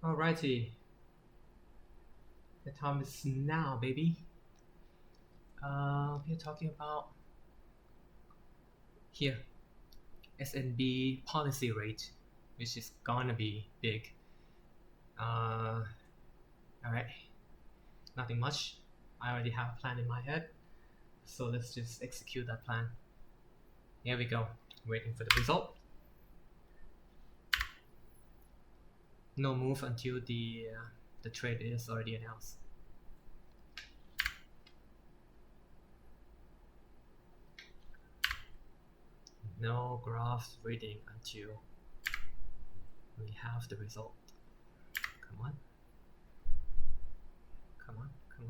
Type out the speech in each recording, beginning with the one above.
Alrighty, the time is now, baby. We're talking about here SNB policy rate, which is gonna be big. Alright, nothing much. I already have a plan in my head, so let's just execute that plan. Here we go, waiting for the result. No move until the trade is already announced. No graph reading until we have the result. Come on. Come on, come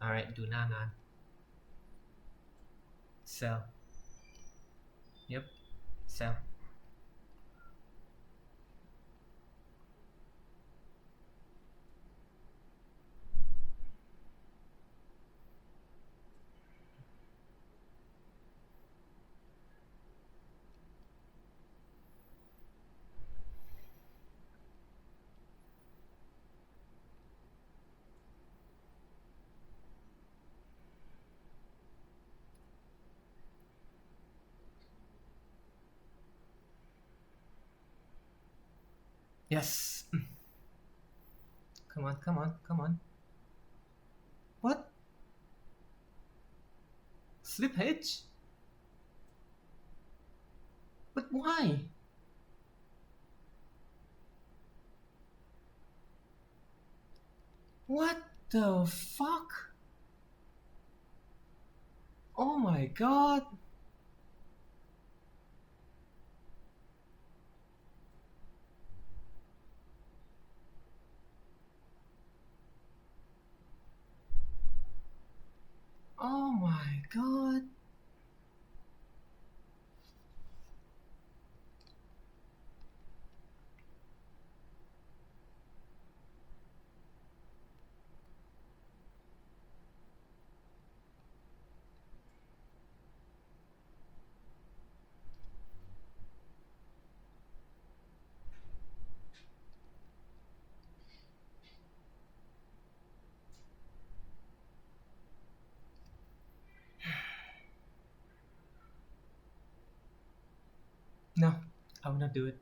on. Alright, do nanan. Sell. Yep, sell. Yes. Come on, come on, come on. What? Slippage? But why? What the fuck? Oh my god. Oh my god. No, I will not do it.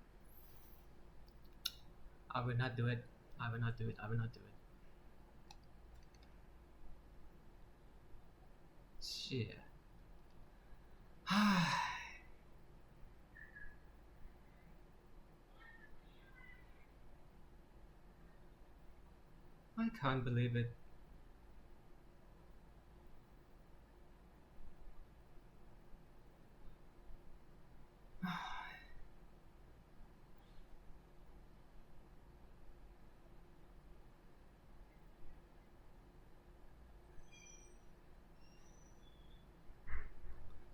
I will not do it. I will not do it. I will not do it. Shit. I can't believe it.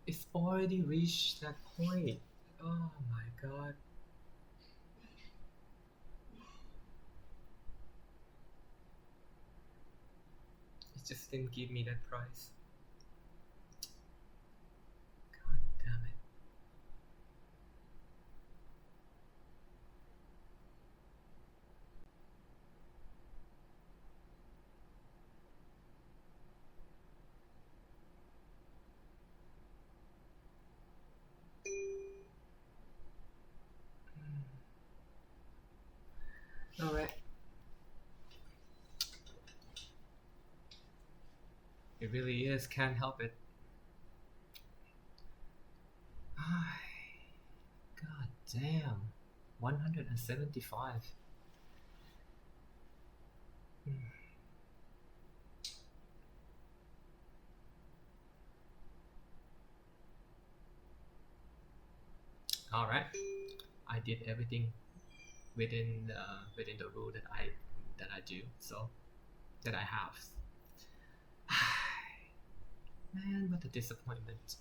It's already reached that point. Oh my god. It just didn't give me that price. God damn it. Alright. It really is, can't help it. God damn. 175. Alright. I did everything within the rule that I do, so that I have. Man, what a disappointment.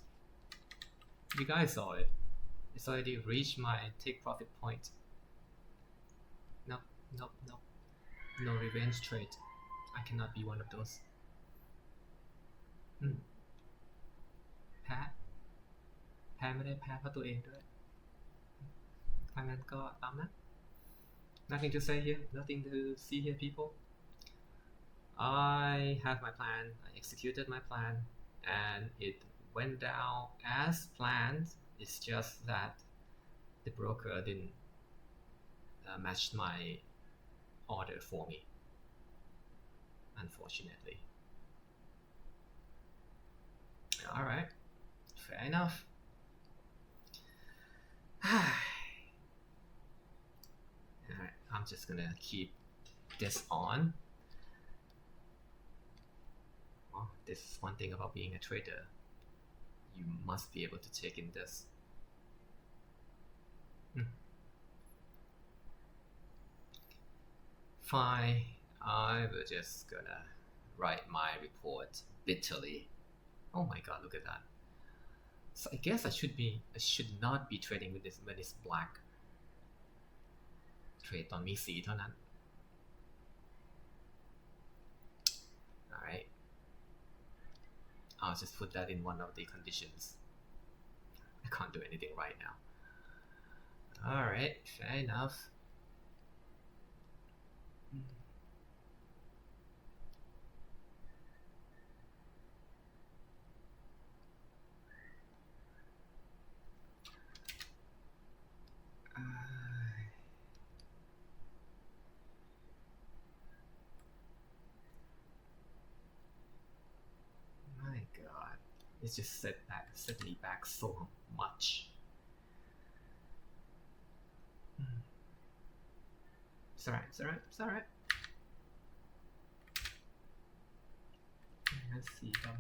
You guys saw it. It's already reached my take profit point. Nope, nope, nope. No revenge trade. I cannot be one of those. แพ้ไม่ได้แพ้เพราะตัวเองด้วย นั้นก็ตามนั้น nothing to say here, nothing to see here, people. I have my plan, I executed my plan, and it went down as planned. It's just that the broker didn't match my order for me, unfortunately. Alright, fair enough. Alright, I'm just gonna keep this on. Well, this is one thing about being a trader. You must be able to take in this. Fine, I will just gonna write my report bitterly. Oh my god, look at that. So I guess I should not be trading with this when it's black. เทรดตอนมีสีเท่านั้น Alright, I'll just put that in one of the conditions. I can't do anything right now. Alright, fair enough. My god, it's just set me back so much. It's alright, it's alright, it's alright. Let's see them.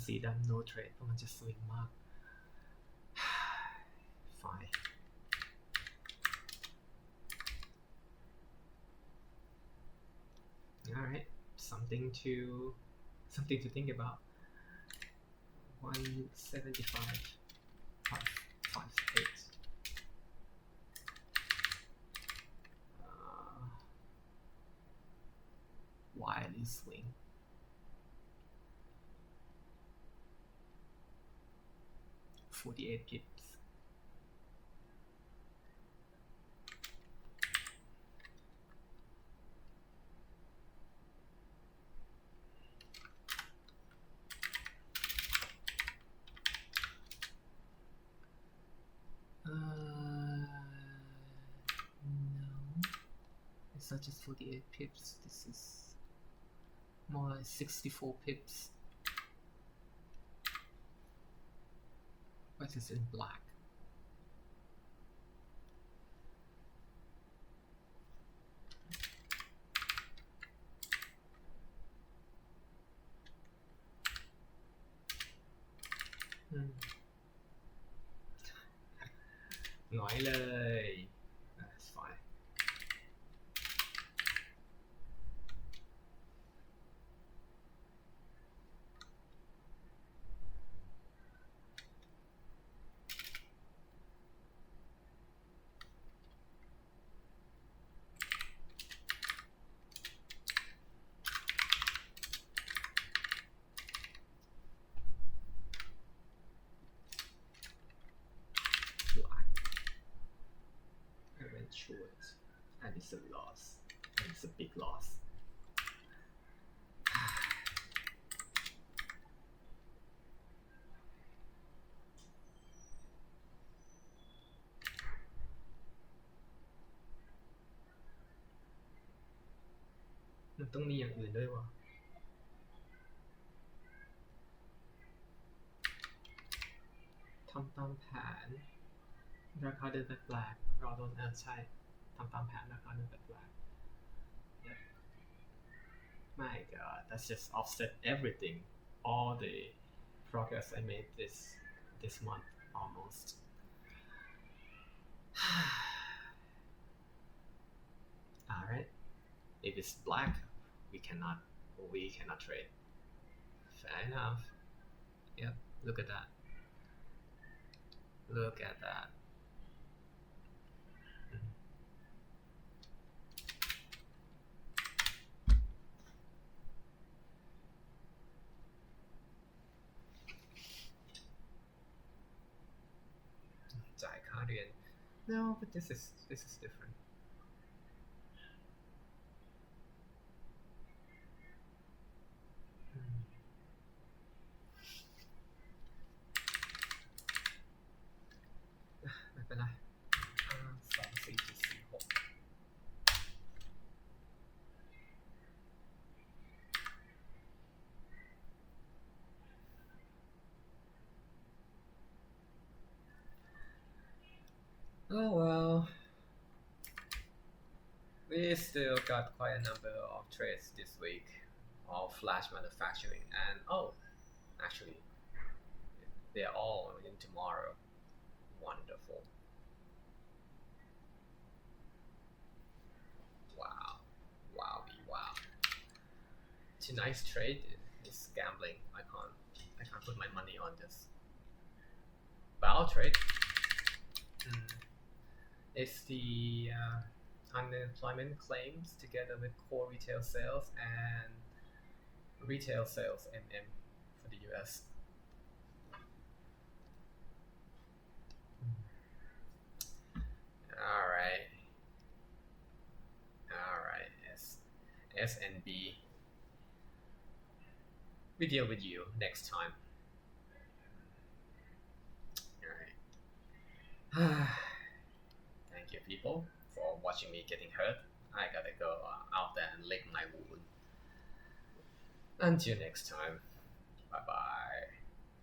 See them, no trade เพราะมันจะสวิงมาก Fine. Alright, something to think about. 175 558. Wildly swing. $48 pips. No, it's not just 48 pips. This is more like 64 pips. What is in black? Nói lời. That's fine. Short, and it's a loss, and it's a big loss.มันต้องมีอย่างอื่นด้วยวะทำตามแผนราคาเดินแปลกๆรอโดนใช่ทำตามแผนราคาเดินแปลกๆ Yep. My god, that's just offset everything, all the progress I made this month almost. If it's black, we cannot trade. Fair enough. Yep, look at that. Look at that. Dicardian. No, but this is different. Oh well, we still got quite a number of trades this week of flash manufacturing, and actually, they're all in tomorrow. Wonderful. Wow. Tonight's trade is gambling. I can't put my money on this. But I'll trade. It's the unemployment claims together with core retail sales and retail sales MM for the US. Alright, SNB. We deal with you next time. Alright. Thank you, people, for watching me getting hurt. I gotta go out there and lick my wound. Until next time, bye bye.